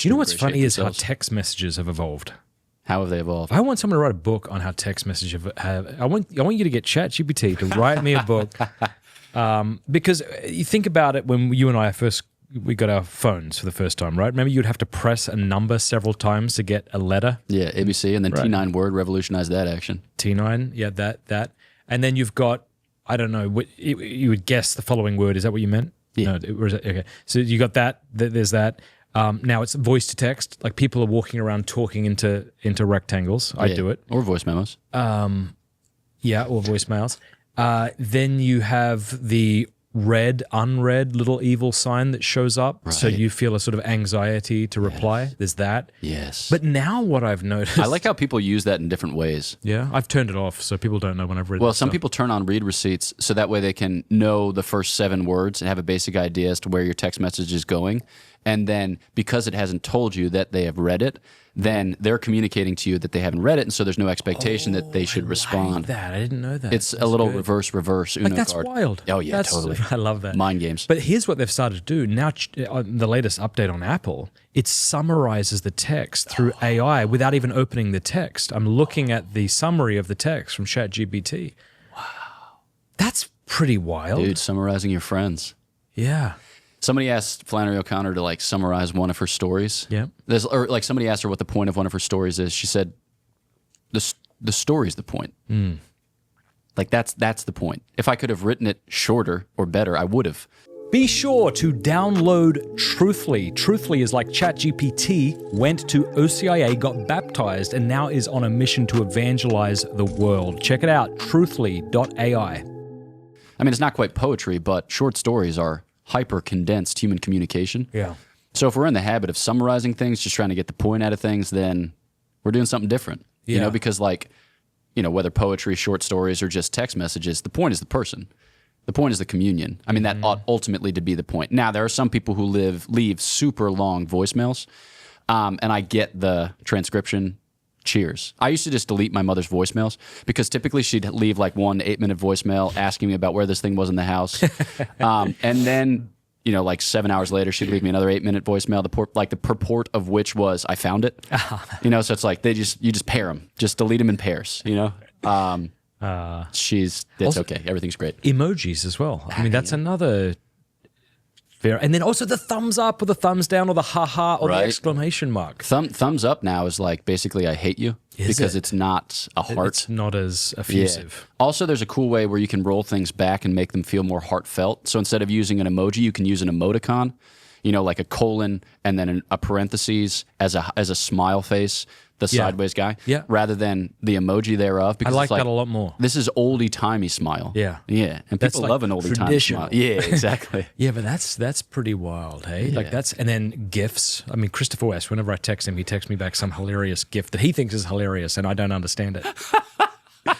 Do you know what's funny is how text messages have evolved? How have they evolved? I want someone to write a book on how text messages have. I want you to get ChatGPT to write me a book, because you think about it when you and I we got our phones for the first time, right? Remember, you'd have to press a number several times to get a letter. Yeah, ABC, and then right. T9 Word revolutionized that action. T9, yeah, that, and then you've got, I don't know, you would guess the following word. Is that what you meant? Yeah. No, okay. So you got that. There's that. Now it's voice to text. Like people are walking around talking into rectangles. I do it. Or voice memos. Yeah, or voicemails. Then you have the unread little evil sign that shows up. Right. So you feel a sort of anxiety to reply. Yes. There's that. Yes. But now what I've noticed... I like how people use that in different ways. Yeah, I've turned it off so people don't know when I've read Well, some people turn on read receipts so that way they can know the first 7 words and have a basic idea as to where your text message is going. And then because it hasn't told you that they have read it, then they're communicating to you that they haven't read it, and so there's no expectation that they should respond. That I didn't know that. It's a little reverse Uno like that's card. Wild. Oh yeah, totally. I love that. Mind games. But here's what they've started to do now. The latest update on Apple, it summarizes the text through AI without even opening the text. I'm looking at the summary of the text from ChatGPT. Wow, that's pretty wild, dude. Summarizing your friends. Yeah. Somebody asked Flannery O'Connor to like summarize one of her stories. Yeah. Or like somebody asked her what the point of one of her stories is. She said, "The story's the point." Mm. Like that's the point. If I could have written it shorter or better, I would have. Be sure to download Truthly. Truthly is like ChatGPT went to OCIA, got baptized, and now is on a mission to evangelize the world. Check it out, truthly.ai. I mean, it's not quite poetry, but short stories are hyper-condensed human communication. Yeah. So if we're in the habit of summarizing things, just trying to get the point out of things, then we're doing something different. Yeah. You know, because like, you know, whether poetry, short stories, or just text messages, the point is the person. The point is the communion. I mean, that ought ultimately to be the point. Now, there are some people who leave super long voicemails, and I get the transcription. Cheers. I used to just delete my mother's voicemails because typically she'd leave like 1 8-minute voicemail asking me about where this thing was in the house. And then, you know, like 7 hours later, she'd leave me another 8-minute voicemail, the purport of which was, I found it. You know, so it's like you just pair them. Just delete them in pairs, you know? It's okay. Everything's great. Emojis as well. I mean, that's another... And then also the thumbs up or the thumbs down or the ha-ha or the exclamation mark. Thumbs up now is like basically I hate you because it's not a heart. It's not as effusive. Yeah. Also, there's a cool way where you can roll things back and make them feel more heartfelt. So instead of using an emoji, you can use an emoticon, you know, like a colon and then a parentheses as a smile face. The sideways guy, rather than the emoji thereof. Because I like that a lot more. This is oldie-timey smile. Yeah. Yeah, and people love an oldie-timey smile. Yeah, exactly. Yeah, but that's pretty wild, hey? Yeah. Like and then GIFs. I mean, Christopher West, whenever I text him, he texts me back some hilarious GIF that he thinks is hilarious, and I don't understand it.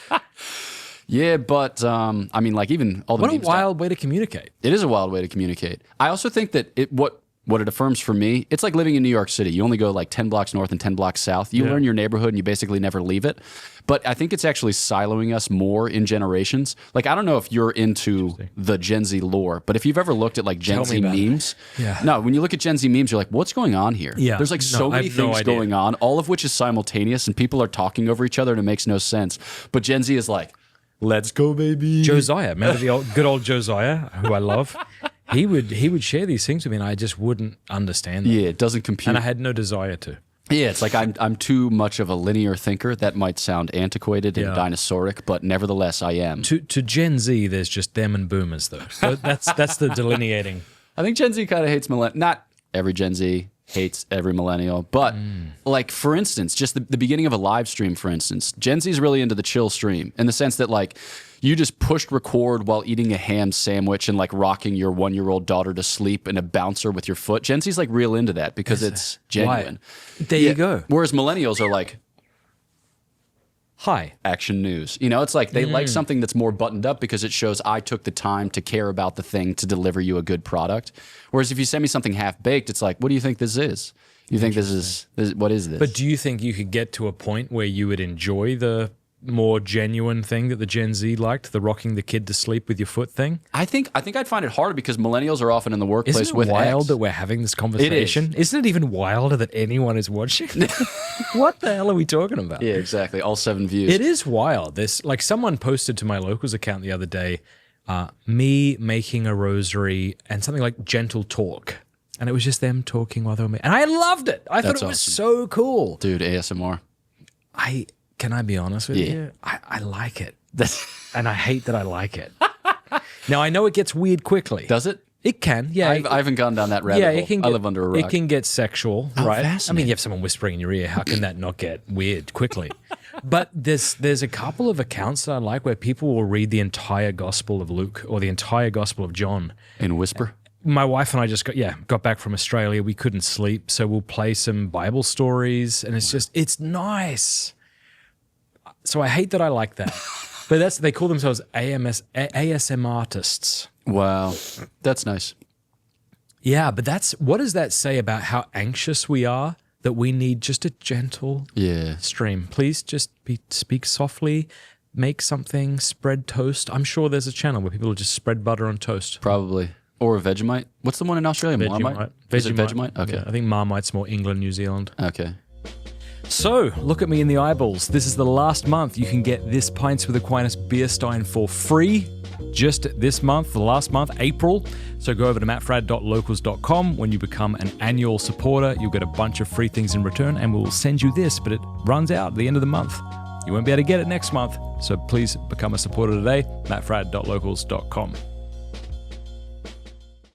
Yeah, but, I mean, like even all the What a wild way to communicate. It is a wild way to communicate. I also think that what it affirms for me, it's like living in New York City. You only go like 10 blocks north and 10 blocks south. You learn your neighborhood and you basically never leave it. But I think it's actually siloing us more in generations. Like, I don't know if you're into the Gen Z lore, but if you've ever looked at like Gen Z memes, no, when you look at Gen Z memes, you're like, what's going on here? Yeah. There's like so many things going on, all of which is simultaneous, and people are talking over each other and it makes no sense. But Gen Z is like, let's go, baby. Josiah, remember the good old Josiah, who I love? He would share these things with me, and I just wouldn't understand them. Yeah, it doesn't compute. And I had no desire to. Yeah, it's like I'm too much of a linear thinker. That might sound antiquated and dinosauric, but nevertheless, I am. To Gen Z, there's just them and boomers, though. So that's the delineating. I think Gen Z kind of hates millennials. Not every Gen Z hates every millennial, but like, for instance, just the beginning of a live stream, for instance, Gen Z is really into the chill stream in the sense that like you just pushed record while eating a ham sandwich and like rocking your 1-year-old daughter to sleep in a bouncer with your foot. Gen Z's like real into that because it's genuine. There you go. Whereas millennials are like, hi, action news. You know, it's like they like something that's more buttoned up because it shows I took the time to care about the thing to deliver you a good product. Whereas if you send me something half-baked, it's like, what do you think this is? You think this is what is this? But do you think you could get to a point where you would enjoy the more genuine thing that the Gen Z liked, the rocking the kid to sleep with your foot thing? I think I'd find it harder because millennials are often in the workplace Isn't it with wild X. that we're having this conversation? Isn't it even wilder that anyone is watching? What the hell are we talking about? Yeah, exactly. All 7 views. It is wild. This, like, someone posted to my locals account the other day, me making a rosary and something like gentle talk. And it was just them talking while they were making. And I loved it. I thought it was so cool. Dude, ASMR. Can I be honest with you? I like it. And I hate that I like it. Now, I know it gets weird quickly. Does it? It can, yeah. I haven't gone down that rabbit hole. It can I live under a rock. It can get sexual, right? Fascinating. I mean, you have someone whispering in your ear. How can that not get weird quickly? But there's a couple of accounts that I like where people will read the entire Gospel of Luke or the entire Gospel of John. In whisper? My wife and I just got back from Australia. We couldn't sleep, so we'll play some Bible stories, and it's nice. So I hate that I like that. But they call themselves ASM artists. Wow. That's nice. Yeah, but what does that say about how anxious we are that we need just a gentle stream? Please just speak softly, make something, spread toast. I'm sure there's a channel where people will just spread butter on toast. Probably. Or a Vegemite. What's the one in Australia? Marmite? Is it Vegemite? Okay. Yeah, I think Marmite's more England, New Zealand. Okay. So, look at me in the eyeballs. This is the last month you can get this Pints with Aquinas beer stein for free. Just this month, the last month, April. So go over to mattfradd.locals.com. When you become an annual supporter, you'll get a bunch of free things in return, and we'll send you this, but it runs out at the end of the month. You won't be able to get it next month. So please become a supporter today, mattfradd.locals.com.